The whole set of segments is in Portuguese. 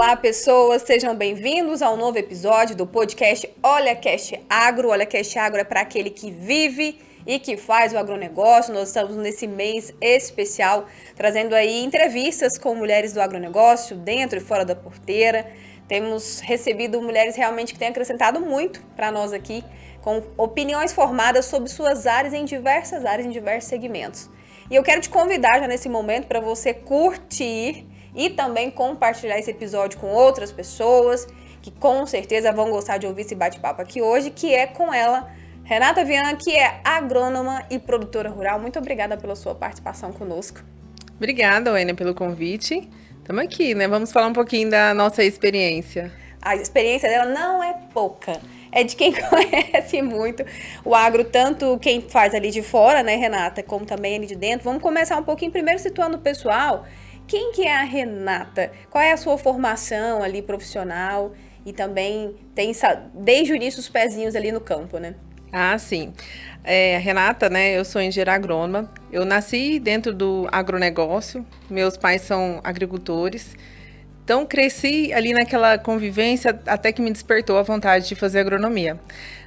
Olá, pessoas, sejam bem-vindos ao novo episódio do podcast OlhaCast Agro. O OlhaCast Agro é para aquele que vive e que faz o agronegócio. Nós estamos nesse mês especial trazendo aí entrevistas com mulheres do agronegócio, dentro e fora da porteira. Temos recebido mulheres realmente que têm acrescentado muito para nós aqui, com opiniões formadas sobre suas áreas em diversas áreas, em diversos segmentos. E eu quero te convidar já nesse momento para você curtir e também compartilhar esse episódio com outras pessoas que com certeza vão gostar de ouvir esse bate-papo aqui hoje, que é com ela, Renata Vian, que é agrônoma e produtora rural. Muito obrigada pela sua participação conosco. Obrigada, Wênia, pelo convite. Estamos aqui, né? Vamos falar um pouquinho da nossa experiência. A experiência dela não é pouca. É de quem conhece muito o agro, tanto quem faz ali de fora, né, Renata, como também ali de dentro. Vamos começar um pouquinho primeiro situando o pessoal. Quem que é a Renata? Qual é a sua formação ali profissional? E também tem desde o início os pezinhos ali no campo, né? Ah, sim. A Renata, né, eu sou engenheira agrônoma. Eu nasci dentro do agronegócio. Meus pais são agricultores. Então, cresci ali naquela convivência até que me despertou a vontade de fazer agronomia.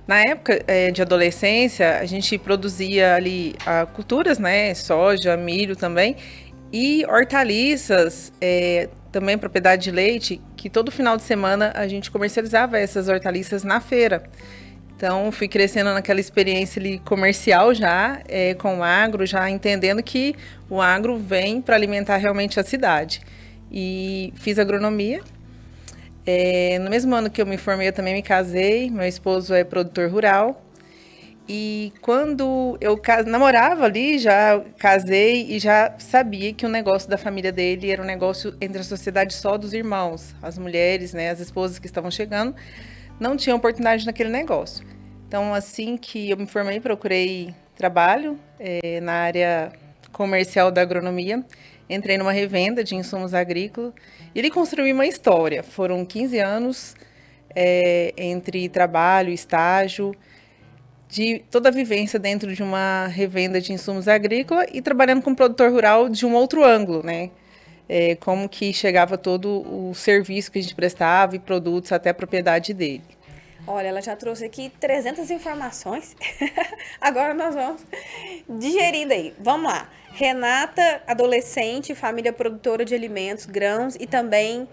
Na época de adolescência, a gente produzia ali culturas, né, soja, milho também, e hortaliças, também propriedade de leite, que todo final de semana a gente comercializava essas hortaliças na feira. Então, fui crescendo naquela experiência ali comercial já, com o agro, já entendendo que o agro vem para alimentar realmente a cidade. E fiz agronomia. No mesmo ano que eu me formei, eu também me casei. Meu esposo é produtor rural. E quando eu namorava ali, já casei e já sabia que o negócio da família dele era um negócio entre a sociedade só dos irmãos. As mulheres, né, as esposas que estavam chegando, não tinham oportunidade naquele negócio. Então, assim que eu me formei, procurei trabalho na área comercial da agronomia. Entrei numa revenda de insumos agrícolas e ele construiu uma história. Foram 15 anos entre trabalho, estágio, de toda a vivência dentro de uma revenda de insumos agrícolas e trabalhando com produtor rural de um outro ângulo, né? Como que chegava todo o serviço que a gente prestava e produtos até a propriedade dele. Olha, ela já trouxe aqui 300 informações. Agora nós vamos digerir daí. Vamos lá. Renata, adolescente, família produtora de alimentos, grãos e também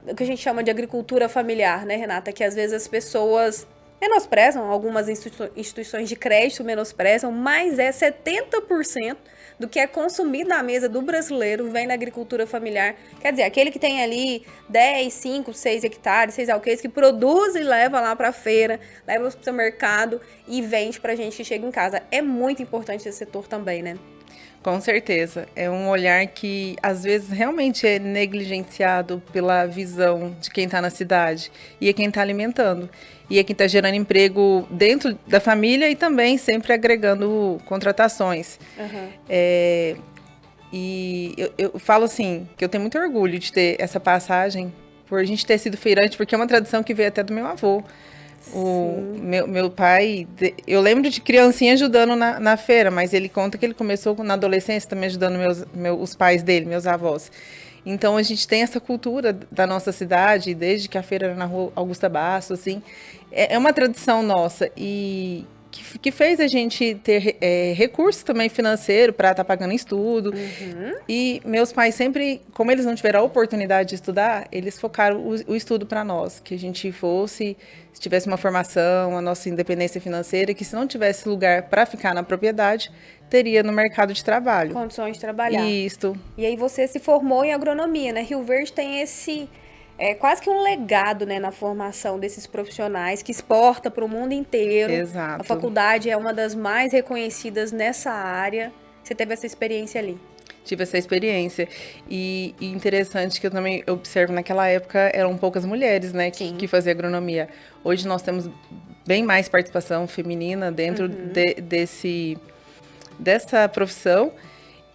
o que a gente chama de agricultura familiar, né, Renata? Que às vezes as pessoas menosprezam, algumas instituições de crédito menosprezam, mas 70% do que é consumido na mesa do brasileiro vem da agricultura familiar. Quer dizer, aquele que tem ali 10, 5, 6 hectares, 6 alqueires, que produz e leva lá para a feira, leva para o mercado e vende para a gente que chega em casa. É muito importante esse setor também, né? Com certeza. É um olhar que, às vezes, realmente é negligenciado pela visão de quem está na cidade. E é quem está alimentando. E é quem está gerando emprego dentro da família e também sempre agregando contratações. Uhum. E eu falo assim, que eu tenho muito orgulho de ter essa passagem, por a gente ter sido feirante, porque é uma tradição que veio até do meu avô. O meu pai, eu lembro de criancinha ajudando na feira, mas ele conta que ele começou na adolescência também ajudando os pais dele, meus avós. Então a gente tem essa cultura da nossa cidade, desde que a feira era na rua Augusta Bastos, assim, é uma tradição nossa e que fez a gente ter recurso também financeiro para estar pagando estudo. Uhum. E meus pais sempre, como eles não tiveram a oportunidade de estudar, eles focaram o estudo para nós, que a gente se tivesse uma formação, a nossa independência financeira, que se não tivesse lugar para ficar na propriedade, teria no mercado de trabalho. Condições de trabalhar. Isso. E aí você se formou em agronomia, né? Rio Verde tem esse quase que um legado, né, na formação desses profissionais que exporta para o mundo inteiro. Exato. A faculdade é uma das mais reconhecidas nessa área. Você teve essa experiência ali? Tive essa experiência. E interessante que eu também observo, naquela época eram poucas mulheres, né, que faziam agronomia. Hoje nós temos bem mais participação feminina dentro dessa profissão.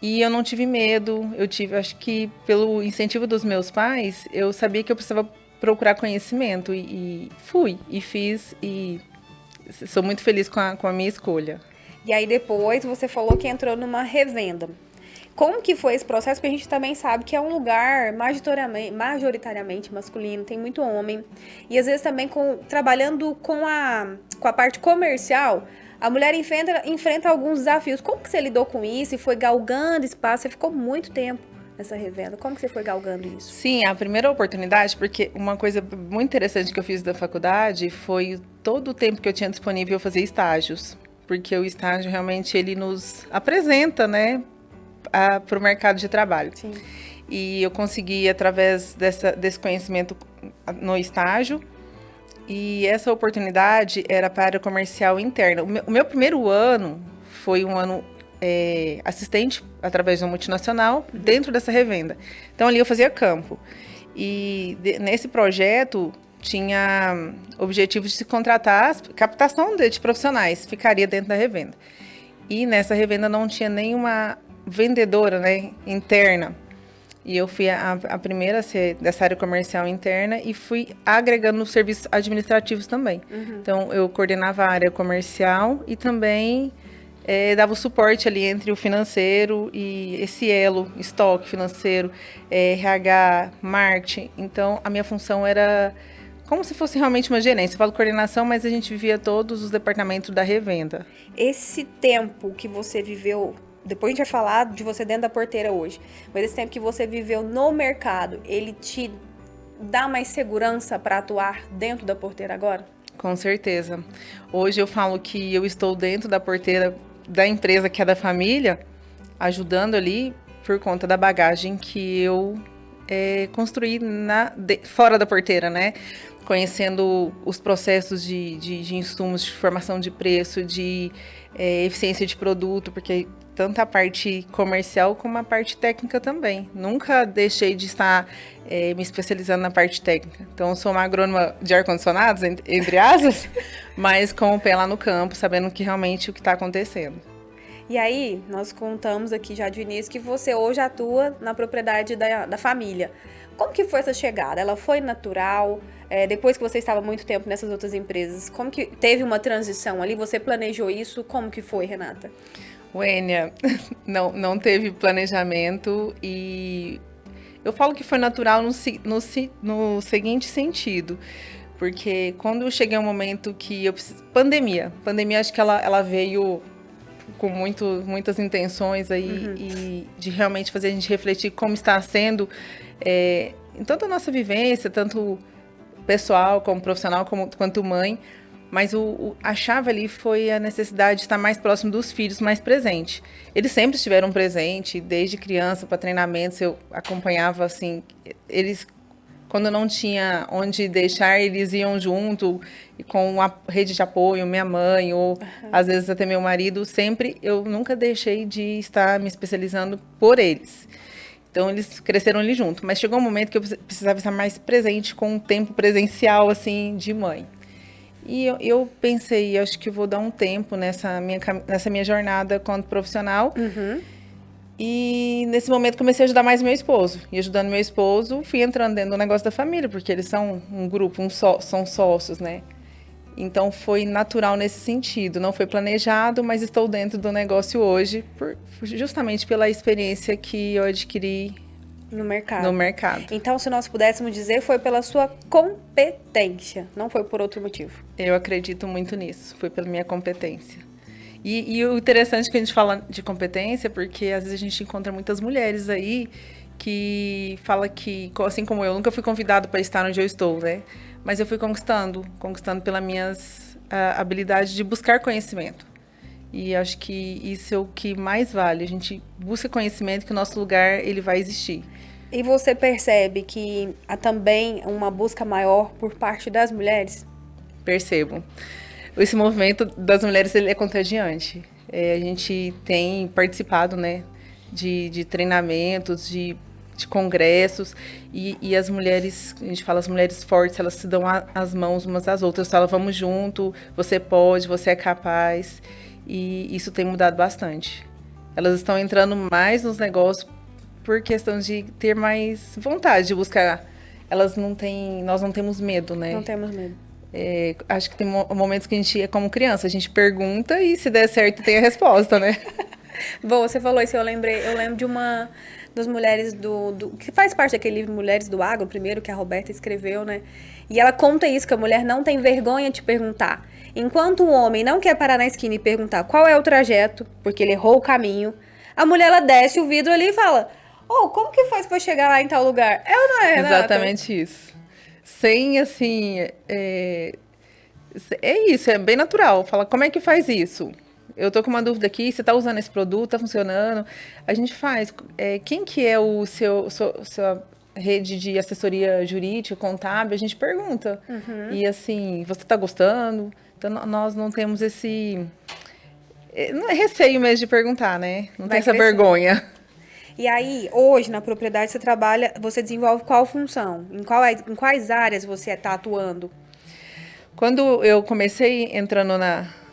E eu não tive medo, acho que pelo incentivo dos meus pais, eu sabia que eu precisava procurar conhecimento e fui, e fiz, e sou muito feliz com a minha escolha. E aí depois você falou que entrou numa revenda. Como que foi esse processo? Porque a gente também sabe que é um lugar majoritariamente masculino, tem muito homem. E às vezes também trabalhando com a parte comercial, a mulher enfrenta alguns desafios. Como que você lidou com isso e foi galgando espaço? Você ficou muito tempo nessa revenda. Como que você foi galgando isso? Sim, a primeira oportunidade, porque uma coisa muito interessante que eu fiz da faculdade foi todo o tempo que eu tinha disponível eu fazer estágios. Porque o estágio realmente ele nos apresenta, né, para o mercado de trabalho. Sim. E eu consegui, através desse conhecimento no estágio, e essa oportunidade era para a área comercial interna. O meu primeiro ano foi um ano assistente, através de uma multinacional, dentro dessa revenda. Então, ali eu fazia campo. E nesse projeto, tinha objetivos de se contratar, captação de profissionais, ficaria dentro da revenda. E nessa revenda não tinha nenhuma vendedora, né, interna. E eu fui a primeira a ser dessa área comercial interna e fui agregando os serviços administrativos também. Então, eu coordenava a área comercial e também dava o suporte ali entre o financeiro e esse elo, estoque financeiro, RH, marketing. Então, a minha função era como se fosse realmente uma gerência. Eu falo coordenação, mas a gente vivia todos os departamentos da revenda. Esse tempo que você viveu, depois a gente vai falar de você dentro da porteira hoje, mas esse tempo que você viveu no mercado, ele te dá mais segurança para atuar dentro da porteira agora? Com certeza. Hoje eu falo que eu estou dentro da porteira da empresa que é da família, ajudando ali por conta da bagagem que eu construí fora da porteira, né? Conhecendo os processos de insumos, de formação de preço, de eficiência de produto, porque tanto a parte comercial como a parte técnica também. Nunca deixei de estar me especializando na parte técnica. Então, eu sou uma agrônoma de ar-condicionados, entre aspas, mas com o pé lá no campo, sabendo que realmente o que está acontecendo. E aí, nós contamos aqui já de início que você hoje atua na propriedade da família. Como que foi essa chegada? Ela foi natural? Depois que você estava muito tempo nessas outras empresas, como que teve uma transição ali? Você planejou isso? Como que foi, Renata? Wênia, não teve planejamento e eu falo que foi natural no seguinte sentido, porque quando eu cheguei a um momento que eu precisava... Pandemia acho que ela veio com muitas intenções aí e de realmente fazer a gente refletir como está sendo em toda a nossa vivência, tanto pessoal como profissional, quanto mãe. Mas a chave ali foi a necessidade de estar mais próximo dos filhos, mais presente. Eles sempre estiveram presentes, desde criança para treinamentos, eu acompanhava, assim, eles, quando não tinha onde deixar, eles iam junto, com a rede de apoio, minha mãe, ou às vezes até meu marido, eu nunca deixei de estar me especializando por eles. Então, eles cresceram ali junto, mas chegou um momento que eu precisava estar mais presente, com um tempo presencial, assim, de mãe. E eu pensei, acho que vou dar um tempo nessa minha jornada quanto profissional. E nesse momento comecei a ajudar mais meu esposo. E ajudando meu esposo, fui entrando dentro do negócio da família, porque eles são um grupo, são sócios, né? Então foi natural nesse sentido. Não foi planejado, mas estou dentro do negócio hoje, justamente pela experiência que eu adquiri no mercado. Então, se nós pudéssemos dizer, foi pela sua competência, não foi por outro motivo. Eu acredito muito nisso, foi pela minha competência. E o interessante é que a gente fala de competência, porque às vezes a gente encontra muitas mulheres aí que fala que, assim como eu, nunca fui convidada para estar onde eu estou, né? Mas eu fui conquistando pelas minhas habilidades de buscar conhecimento. E acho que isso é o que mais vale. A gente busca conhecimento, que o nosso lugar ele vai existir. E você percebe que há também uma busca maior por parte das mulheres? Percebo. Esse movimento das mulheres ele é contagiante. A gente tem participado, né, de treinamentos, de congressos, e as mulheres, a gente fala, as mulheres fortes, elas se dão as mãos umas às outras, falam, vamos junto, você pode, você é capaz, e isso tem mudado bastante. Elas estão entrando mais nos negócios por questão de ter mais vontade de buscar. Nós não temos medo, né? Não temos medo. Acho que tem momentos que a gente é como criança, a gente pergunta e se der certo tem a resposta, né? Bom, você falou isso, eu lembro de uma das mulheres que faz parte daquele livro Mulheres do Agro, primeiro, que a Roberta escreveu, né? E ela conta isso, que a mulher não tem vergonha de perguntar. Enquanto o homem não quer parar na esquina e perguntar qual é o trajeto, porque ele errou o caminho, a mulher, ela desce o vidro ali e fala, como que faz pra chegar lá em tal lugar? É ou não é, Renata? Exatamente isso. Sem, assim, é isso, é bem natural. Fala, como é que faz isso? Eu tô com uma dúvida aqui, você tá usando esse produto, tá funcionando? A gente faz. Quem que é o sua rede de assessoria jurídica, contábil? A gente pergunta. E assim, você tá gostando? Então, nós não temos esse... Não é receio mesmo de perguntar, né? Não tem essa vergonha. E aí, hoje, na propriedade, você desenvolve qual função? Em quais áreas você está atuando? Quando eu comecei entrando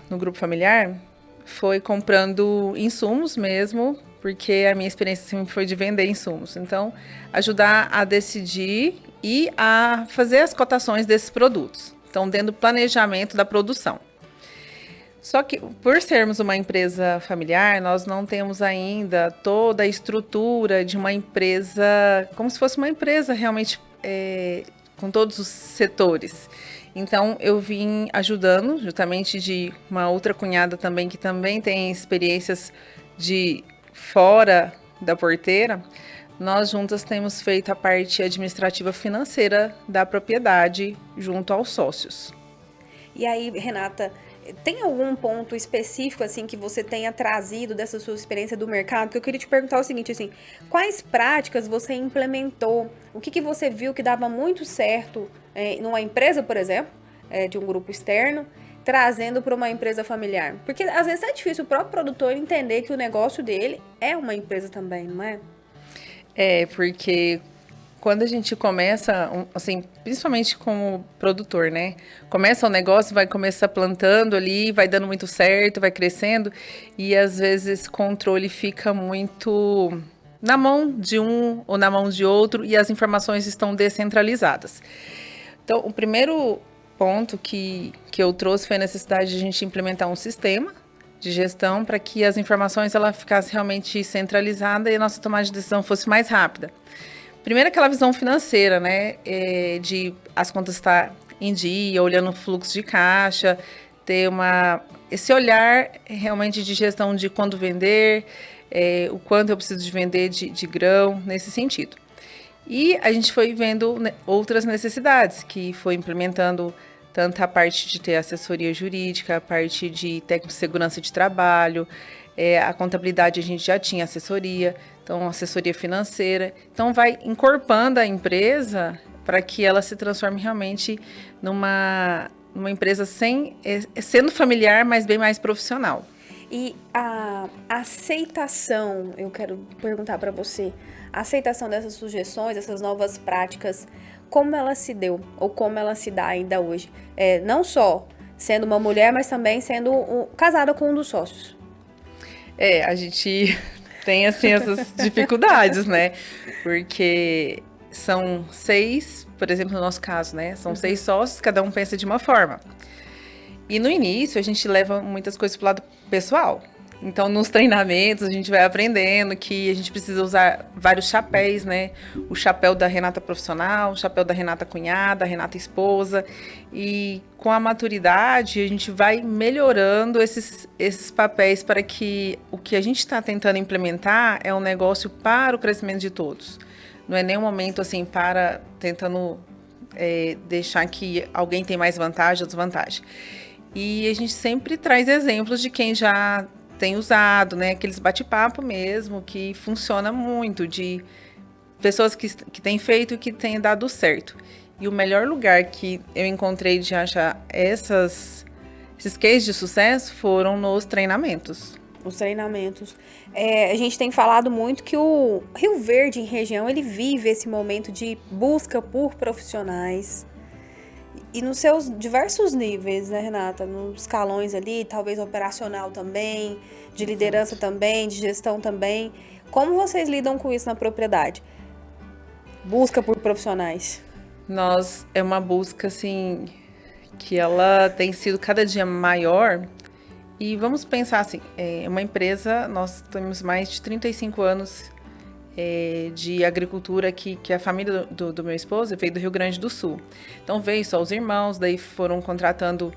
no grupo familiar, foi comprando insumos mesmo, porque a minha experiência sempre foi de vender insumos. Então, ajudar a decidir e a fazer as cotações desses produtos. Então, dentro do planejamento da produção. Só que, por sermos uma empresa familiar, nós não temos ainda toda a estrutura de uma empresa, como se fosse uma empresa realmente com todos os setores. Então, eu vim ajudando, justamente de uma outra cunhada também, que também tem experiências de fora da porteira. Nós juntas temos feito a parte administrativa financeira da propriedade junto aos sócios. E aí, Renata, tem algum ponto específico, assim, que você tenha trazido dessa sua experiência do mercado? Que eu queria te perguntar o seguinte, assim, quais práticas você implementou? O que você viu que dava muito certo numa empresa, por exemplo, de um grupo externo, trazendo para uma empresa familiar? Porque, às vezes, é difícil o próprio produtor entender que o negócio dele é uma empresa também, não é? Porque... Quando a gente começa, assim, principalmente como produtor, né? Começa o negócio, vai começar plantando ali, vai dando muito certo, vai crescendo. E às vezes o controle fica muito na mão de um ou na mão de outro e as informações estão descentralizadas. Então, o primeiro ponto que eu trouxe foi a necessidade de a gente implementar um sistema de gestão para que as informações ela ficassem realmente centralizadas e a nossa tomada de decisão fosse mais rápida. Primeiro, aquela visão financeira, né? De as contas estar em dia, olhando o fluxo de caixa, ter esse olhar realmente de gestão de quando vender, o quanto eu preciso de vender de grão, nesse sentido. E a gente foi vendo outras necessidades, que foi implementando tanto a parte de ter assessoria jurídica, a parte de técnico de segurança de trabalho, a contabilidade a gente já tinha assessoria, então assessoria financeira. Então vai encorpando a empresa para que ela se transforme realmente numa empresa sendo familiar, mas bem mais profissional. E a aceitação, eu quero perguntar para você, a aceitação dessas sugestões, dessas novas práticas, como ela se deu ou como ela se dá ainda hoje? Não só sendo uma mulher, mas também sendo casada com um dos sócios. A gente tem, assim, essas dificuldades, né? Porque são 6, por exemplo, no nosso caso, né? São 6 sócios, cada um pensa de uma forma. E no início, a gente leva muitas coisas pro lado pessoal. Então, nos treinamentos, a gente vai aprendendo que a gente precisa usar vários chapéus, né? O chapéu da Renata profissional, o chapéu da Renata cunhada, a Renata esposa. E com a maturidade, a gente vai melhorando esses papéis para que o que a gente está tentando implementar é um negócio para o crescimento de todos. Não é nenhum momento, assim, para tentando deixar que alguém tem mais vantagem ou desvantagem. E a gente sempre traz exemplos de quem já tem usado, né? Aqueles bate-papo mesmo, que funciona muito, de pessoas que têm feito e que têm dado certo. E o melhor lugar que eu encontrei de achar esses cases de sucesso foram nos treinamentos. Os treinamentos. A gente tem falado muito que o Rio Verde, em região, ele vive esse momento de busca por profissionais. E nos seus diversos níveis, né, Renata? Nos escalões ali, talvez operacional também, de liderança também, de gestão também. Como vocês lidam com isso na propriedade? Busca por profissionais. É uma busca, assim, que ela tem sido cada dia maior E vamos pensar assim, uma empresa, nós temos mais de 35 anos de agricultura que a família do meu esposo veio do Rio Grande do Sul. Então veio só os irmãos, daí foram contratando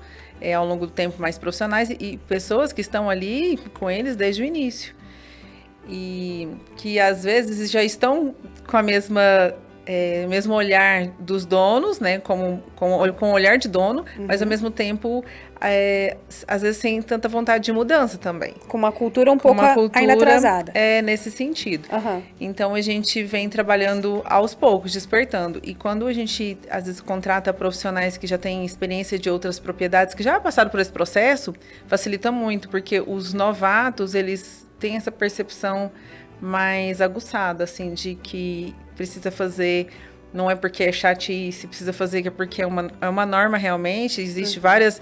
ao longo do tempo mais profissionais e pessoas que estão ali com eles desde o início. E que às vezes já estão com a mesmo olhar dos donos, né, com o olhar de dono, mas ao mesmo tempo, às vezes sem tanta vontade de mudança também. Com uma cultura ainda atrasada. Nesse sentido. Uhum. Então, a gente vem trabalhando aos poucos, despertando. E quando a gente, às vezes, contrata profissionais que já têm experiência de outras propriedades, que já passaram por esse processo, facilita muito, porque os novatos, eles têm essa percepção mais aguçada, assim, de que precisa fazer, não é porque é chatice, precisa fazer que é porque é uma norma realmente, existe várias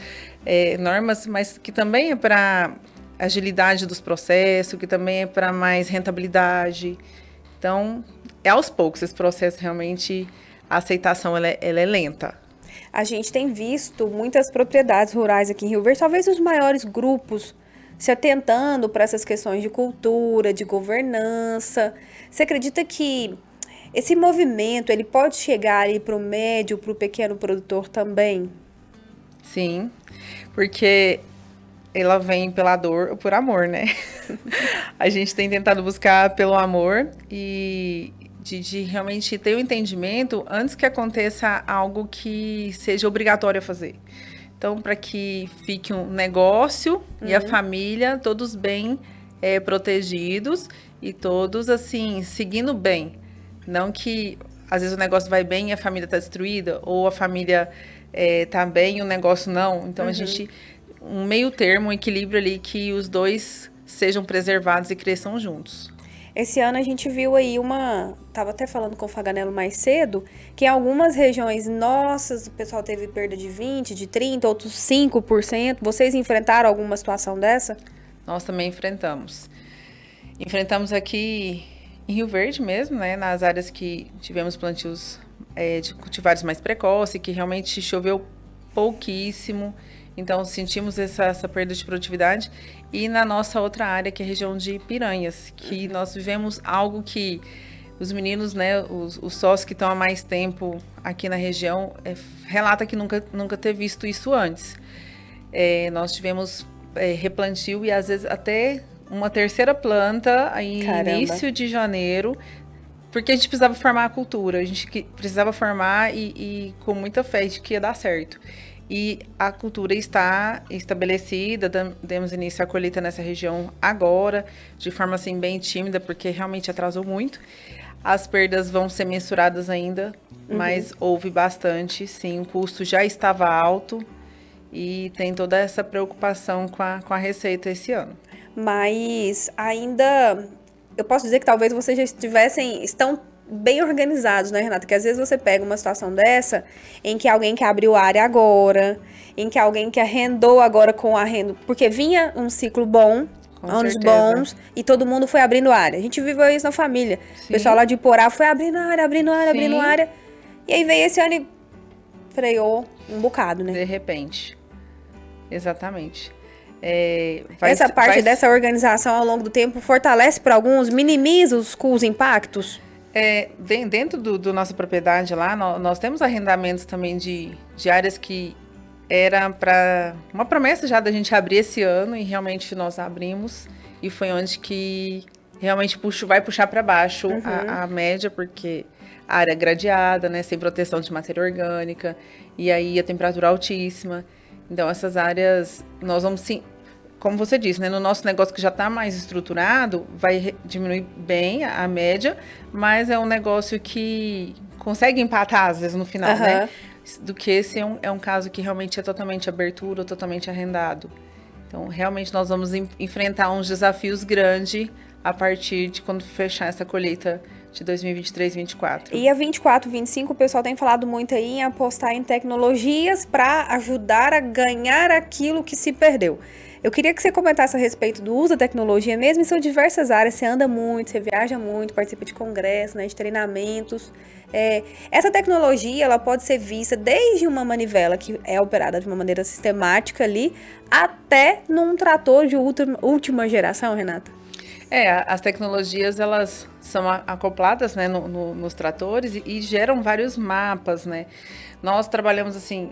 normas, mas que também é para agilidade dos processos, que também é para mais rentabilidade. Então, aos poucos, esse processo realmente, a aceitação ela é lenta. A gente tem visto muitas propriedades rurais aqui em Rio Verde, talvez os maiores grupos se atentando para essas questões de cultura, de governança. Você acredita que esse movimento ele pode chegar ali para o médio, para o pequeno produtor também? Sim, porque ela vem pela dor ou por amor, né? A gente tem tentado buscar pelo amor e de realmente ter o entendimento antes que aconteça algo que seja obrigatório a fazer. Então, para que fique um negócio e a família, todos bem protegidos e todos, assim, seguindo bem. Não que, às vezes, o negócio vai bem e a família está destruída, ou a família está bem e o negócio não. Então, a gente, um meio termo, um equilíbrio ali, que os dois sejam preservados e cresçam juntos. Esse ano a gente viu aí tava até falando com o Faganello mais cedo, que em algumas regiões nossas, o pessoal teve perda de 20%, de 30%, outros 5%. Vocês enfrentaram alguma situação dessa? Nós também enfrentamos. Enfrentamos aqui em Rio Verde mesmo, né, nas áreas que tivemos plantios de cultivares mais precoces, que realmente choveu pouquíssimo. Então, sentimos essa perda de produtividade. E na nossa outra área, que é a região de Piranhas, que nós vivemos algo que os meninos, né, os sócios que estão há mais tempo aqui na região, relata que nunca ter visto isso antes. Nós tivemos replantio e, às vezes, até uma terceira planta em início de janeiro, porque a gente precisava formar a cultura, a gente precisava formar e com muita fé de que ia dar certo. E a cultura está estabelecida, demos início à colheita nessa região agora, de forma assim bem tímida, porque realmente atrasou muito. As perdas vão ser mensuradas ainda, mas houve bastante, sim, o custo já estava alto e tem toda essa preocupação com a receita esse ano. Mas ainda, eu posso dizer que talvez vocês já estão bem organizados, né, Renata? Que às vezes você pega uma situação dessa, em que alguém que abriu área agora, em que alguém que arrendou agora com arrendo, porque vinha um ciclo bom, anos bons, e todo mundo foi abrindo área. A gente viveu isso na família. Sim. O pessoal lá de Iporá foi abrindo área, e aí veio esse ano e freou um bocado, né? De repente. Exatamente. Essa parte dessa organização ao longo do tempo fortalece para alguns, minimiza os impactos? Dentro do nossa propriedade lá, nós temos arrendamentos também de áreas que era para uma promessa já da gente abrir esse ano e realmente nós abrimos e foi onde que realmente vai puxar para baixo a média, porque a área é gradeada, né, sem proteção de matéria orgânica e aí a temperatura altíssima. Então essas áreas nós vamos sim, como você disse, né, no nosso negócio que já está mais estruturado, vai diminuir bem a média, mas é um negócio que consegue empatar, às vezes, no final, né? Do que esse é um caso que realmente é totalmente abertura, totalmente arrendado. Então, realmente, nós vamos enfrentar uns desafios grandes a partir de quando fechar essa colheita de 2023 e 2024. E a 24, 25, o pessoal tem falado muito aí em apostar em tecnologias para ajudar a ganhar aquilo que se perdeu. Eu queria que você comentasse a respeito do uso da tecnologia mesmo, em suas diversas áreas. Você anda muito, você viaja muito, participa de congressos, né, de treinamentos. Essa tecnologia, ela pode ser vista desde uma manivela que é operada de uma maneira sistemática ali, até num trator de última geração, Renata. As tecnologias, elas são acopladas, né, nos tratores e geram vários mapas, né? Nós trabalhamos, assim,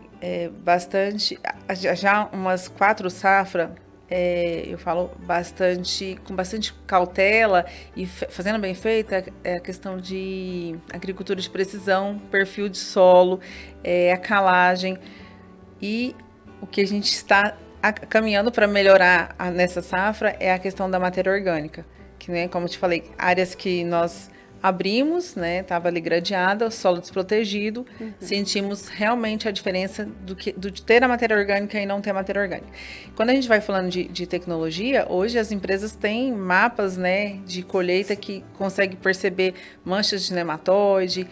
bastante, já umas 4 safras, eu falo com bastante cautela e fazendo bem feita, a questão de agricultura de precisão, perfil de solo, a calagem e o que a gente está caminhando para melhorar nessa safra é a questão da matéria orgânica, que, né, como eu te falei, áreas que nós abrimos, né, estava ali gradeada, solo desprotegido, sentimos realmente a diferença de ter a matéria orgânica e não ter a matéria orgânica. Quando a gente vai falando de tecnologia, hoje as empresas têm mapas, né, de colheita que consegue perceber manchas de nematóide,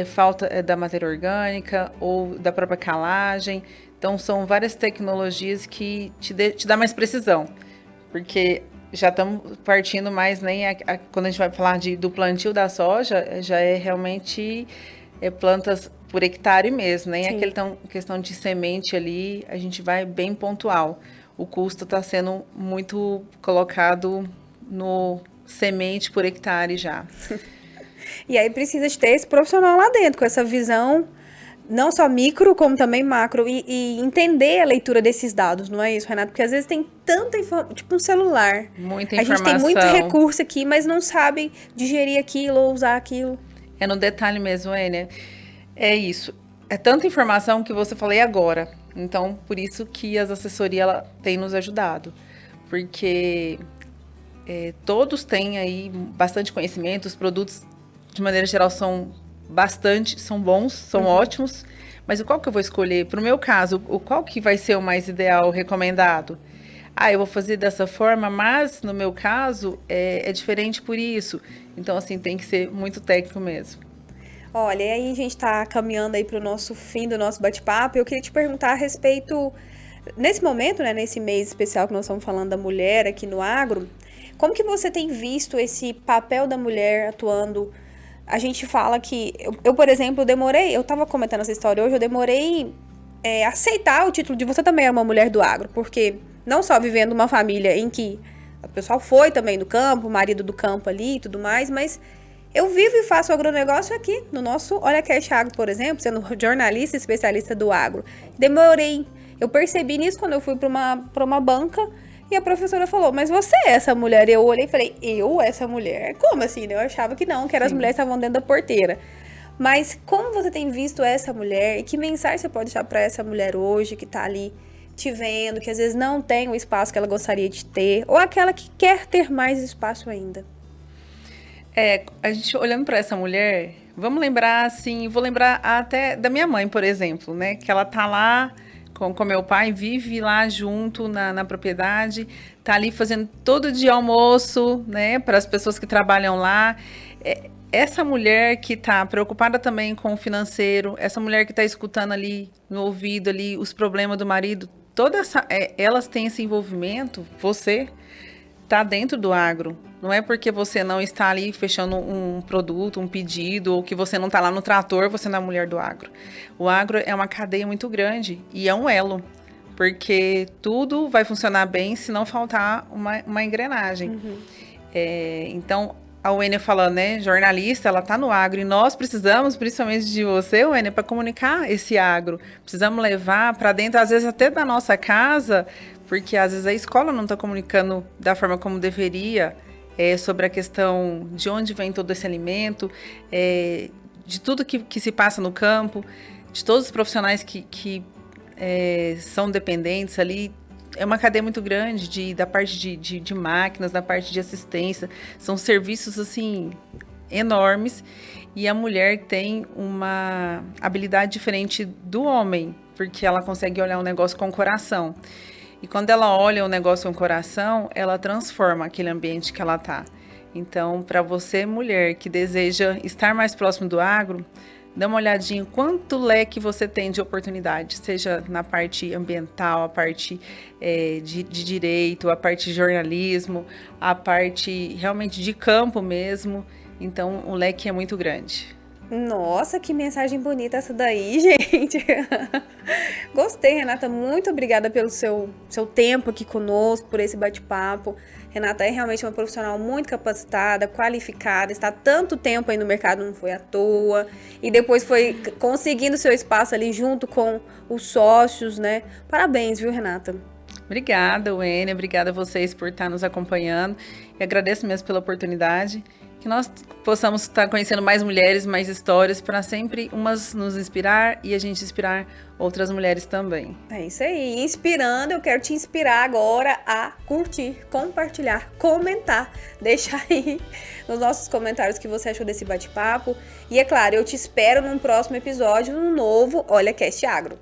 falta da matéria orgânica ou da própria calagem. Então, são várias tecnologias que te dá mais precisão, porque já estamos partindo mais, né, quando a gente vai falar do plantio da soja, já é realmente plantas por hectare mesmo, né? Aquele questão de semente ali, a gente vai bem pontual. O custo está sendo muito colocado no semente por hectare já. E aí precisa de ter esse profissional lá dentro, com essa visão não só micro, como também macro, e entender a leitura desses dados, não é isso, Renato? Porque às vezes tem tanta informação, tipo um celular. Muita informação. A gente tem muito recurso aqui, mas não sabe digerir aquilo ou usar aquilo. É no detalhe mesmo, né? É isso. É tanta informação que você falou agora. Então, por isso que as assessorias têm nos ajudado. Porque todos têm aí bastante conhecimento, os produtos, de maneira geral, são bons, são ótimos, mas qual que eu vou escolher? Para o meu caso, qual que vai ser o mais ideal, recomendado? Eu vou fazer dessa forma, mas no meu caso é diferente por isso. Então, assim, tem que ser muito técnico mesmo. Olha, e aí a gente está caminhando aí para o nosso fim do nosso bate-papo. Eu queria te perguntar a respeito, nesse momento, né, nesse mês especial que nós estamos falando da mulher aqui no agro, como que você tem visto esse papel da mulher atuando? A gente fala que, eu por exemplo, eu estava comentando essa história hoje, eu demorei a aceitar o título de você também é uma mulher do agro, porque não só vivendo uma família em que o pessoal foi também do campo, o marido do campo ali e tudo mais, mas eu vivo e faço agronegócio aqui, no nosso Olha Cash Agro, por exemplo, sendo jornalista e especialista do agro. Eu percebi nisso quando eu fui para uma banca, e a professora falou, mas você é essa mulher? Eu olhei e falei, essa mulher? Como assim? Eu achava que não, que as mulheres estavam dentro da porteira. Mas como você tem visto essa mulher? E que mensagem você pode deixar para essa mulher hoje que está ali te vendo, que às vezes não tem o espaço que ela gostaria de ter, ou aquela que quer ter mais espaço ainda? A gente olhando para essa mulher, vamos lembrar assim, vou lembrar até da minha mãe, por exemplo, né? Que ela tá lá com meu pai, vive lá junto na propriedade, tá ali fazendo todo dia almoço, né, para as pessoas que trabalham lá. Essa mulher que tá preocupada também com o financeiro, essa mulher que tá escutando ali no ouvido ali os problemas do marido, elas têm esse envolvimento, você tá dentro do agro. Não é porque você não está ali fechando um produto, um pedido, ou que você não está lá no trator, você não é mulher do agro. O agro é uma cadeia muito grande e é um elo, porque tudo vai funcionar bem se não faltar uma engrenagem. Então, a Wênia falando, né, jornalista, ela está no agro e nós precisamos, principalmente de você, Wênia, para comunicar esse agro. Precisamos levar para dentro, às vezes até da nossa casa, porque às vezes a escola não está comunicando da forma como deveria, sobre a questão de onde vem todo esse alimento, de tudo que se passa no campo, de todos os profissionais que são dependentes ali. É uma cadeia muito grande da parte de máquinas, da parte de assistência. São serviços, assim, enormes. E a mulher tem uma habilidade diferente do homem, porque ela consegue olhar um negócio com o coração. E quando ela olha o negócio com o coração, ela transforma aquele ambiente que ela está. Então, para você, mulher, que deseja estar mais próximo do agro, dá uma olhadinha quanto leque você tem de oportunidade, seja na parte ambiental, a parte de direito, a parte de jornalismo, a parte realmente de campo mesmo. Então, o leque é muito grande. Nossa, que mensagem bonita essa daí, gente. Gostei, Renata. Muito obrigada pelo seu tempo aqui conosco, por esse bate-papo. Renata é realmente uma profissional muito capacitada, qualificada, está há tanto tempo aí no mercado, não foi à toa. E depois foi conseguindo seu espaço ali junto com os sócios, né? Parabéns, viu, Renata? Obrigada, Wênia. Obrigada a vocês por estar nos acompanhando. E agradeço mesmo pela oportunidade. Que nós possamos estar conhecendo mais mulheres, mais histórias, para sempre umas nos inspirar e a gente inspirar outras mulheres também. É isso aí. Inspirando, eu quero te inspirar agora a curtir, compartilhar, comentar. Deixa aí nos nossos comentários o que você achou desse bate-papo. E é claro, eu te espero num próximo episódio, num novo Olha Cast Agro.